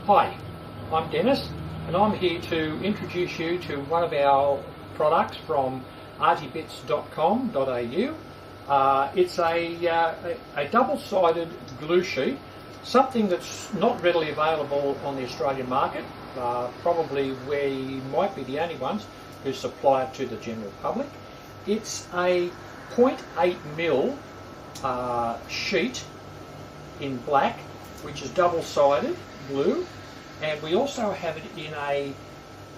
Hi, I'm Dennis and I'm here to introduce you to one of our products from artybits.com.au. It's a double-sided glue sheet, something that's not readily available on the Australian market, probably we might be the only ones who supply it to the general public. It's a 0.8mm sheet in black, which is double-sided glue, and we also have it in a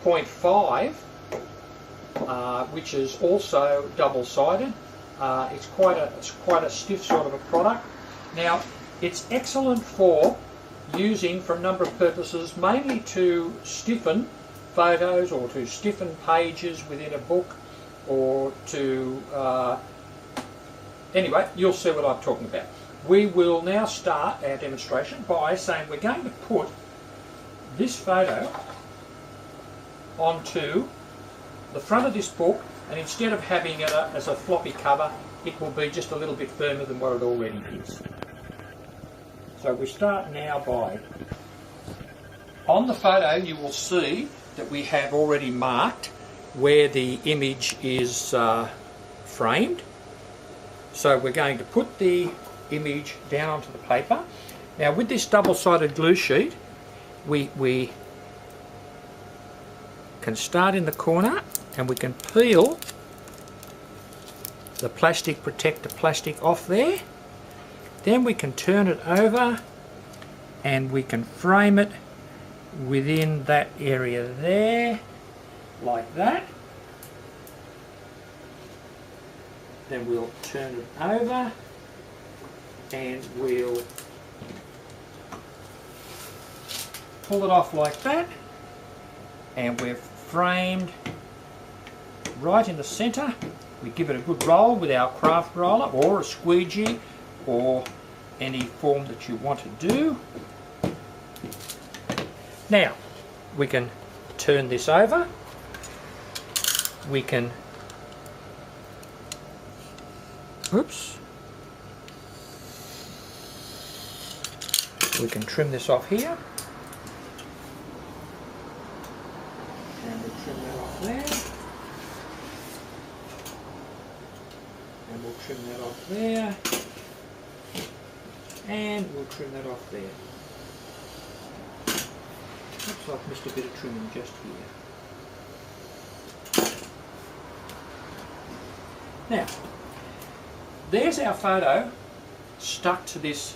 0.5 which is also double-sided. It's quite a stiff sort of a product. Now, it's excellent for using for a number of purposes, mainly to stiffen photos or to stiffen pages within a book, or to anyway, you'll see what I'm talking about. We will now start our demonstration by saying we're going to put this photo onto the front of this book, and instead of having it as a floppy cover, it will be just a little bit firmer than what it already is. So we start now by, on the photo you will see that we have already marked where the image is framed. So we're going to put the image down onto the paper. Now with this double-sided glue sheet, we can start in the corner and we can peel the plastic protector plastic off there. Then we can turn it over and we can frame it within that area there, like that. Then we'll turn it over and we'll pull it off like that, and we're framed right in the centre. We give it a good roll with our craft roller or a squeegee or any form that you want to do. Now we can turn this over, we can we can trim this off here, and we'll trim that off there, and we'll trim that off there, and we'll trim that off there. Looks like I missed a bit of trimming just here. Now, there's our photo stuck to this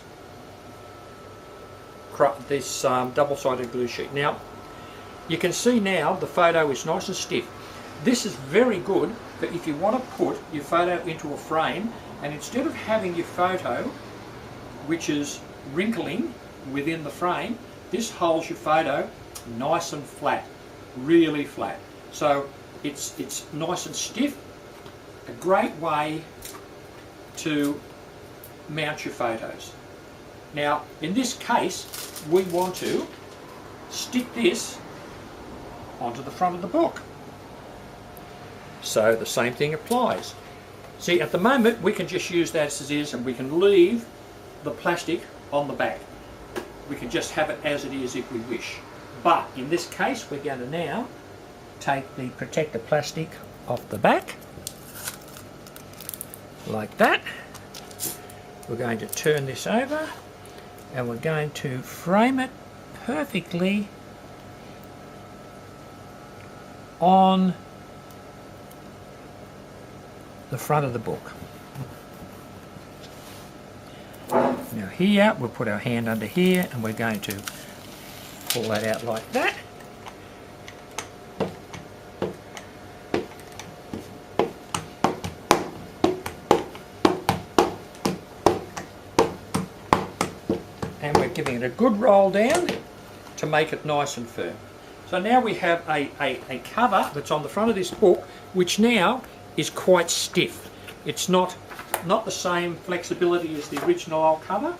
double-sided glue sheet. Now, you can see now the photo is nice and stiff. This is very good for if you want to put your photo into a frame, and instead of having your photo which is wrinkling within the frame, this holds your photo nice and flat, really flat. So it's nice and stiff, a great way to mount your photos. Now in this case we want to stick this onto the front of the book, so the same thing applies. See, at the moment we can just use that as it is, and we can leave the plastic on the back. We can just have it as it is if we wish, but in this case we're going to now take the protector plastic off the back like that. We're going to turn this over and we're going to frame it perfectly on the front of the book. Now here we'll put our hand under here and we're going to pull that out like that. And we're giving it a good roll down to make it nice and firm. So now we have a cover that's on the front of this book, which now is quite stiff. It's not the same flexibility as the original old cover.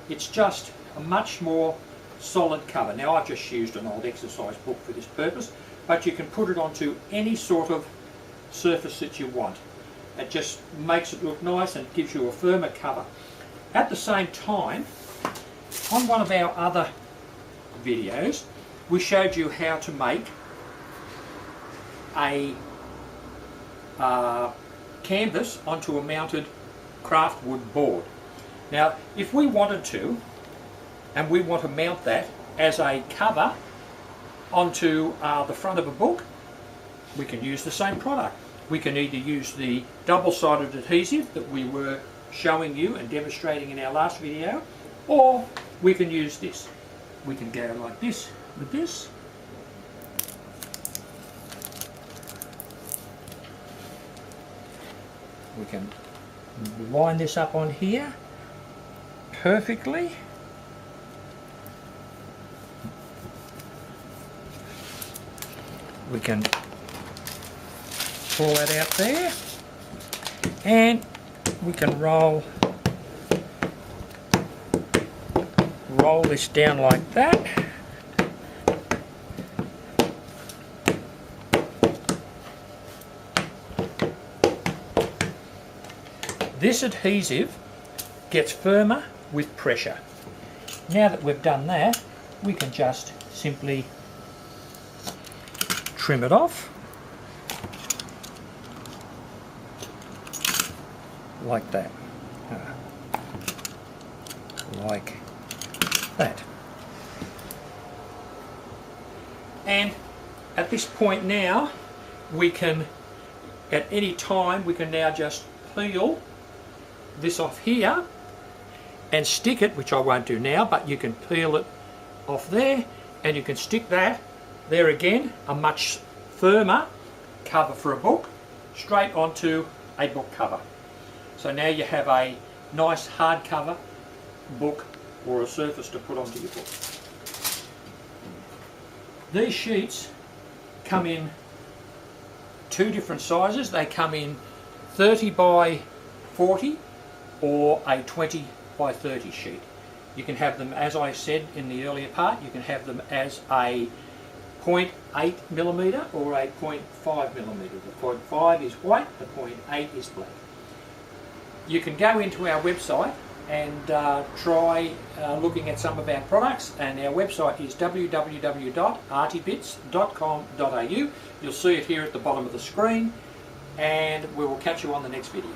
It's just a much more solid cover. Now I've just used an old exercise book for this purpose, but you can put it onto any sort of surface that you want. It just makes it look nice and gives you a firmer cover. At the same time, on one of our other videos, we showed you how to make a canvas onto a mounted craft wood board. Now, if we wanted to, and we want to mount that as a cover onto the front of a book, we can use the same product. We can either use the double-sided adhesive that we were showing you and demonstrating in our last video, or we can use this. We can go like this with this. We can line this up on here perfectly. We can pull that out there, and we can roll this down like that. This adhesive gets firmer with pressure. Now that we've done that, we can just simply trim it off like that, like that. And at this point now, we can, at any time, we can now just peel this off here and stick it, which I won't do now, but you can peel it off there and you can stick that there again, a much firmer cover for a book, straight onto a book cover. So now you have a nice hardcover book or a surface to put onto your book. These sheets come in two different sizes. They come in 30 by 40 or a 20 by 30 sheet. You can have them, as I said in the earlier part, you can have them as a 0.8mm or a 0.5mm. The 0.5 is white, the 0.8 is black. You can go into our website and try looking at some of our products, and our website is www.artybits.com.au. You'll see it here at the bottom of the screen, and we will catch you on the next video.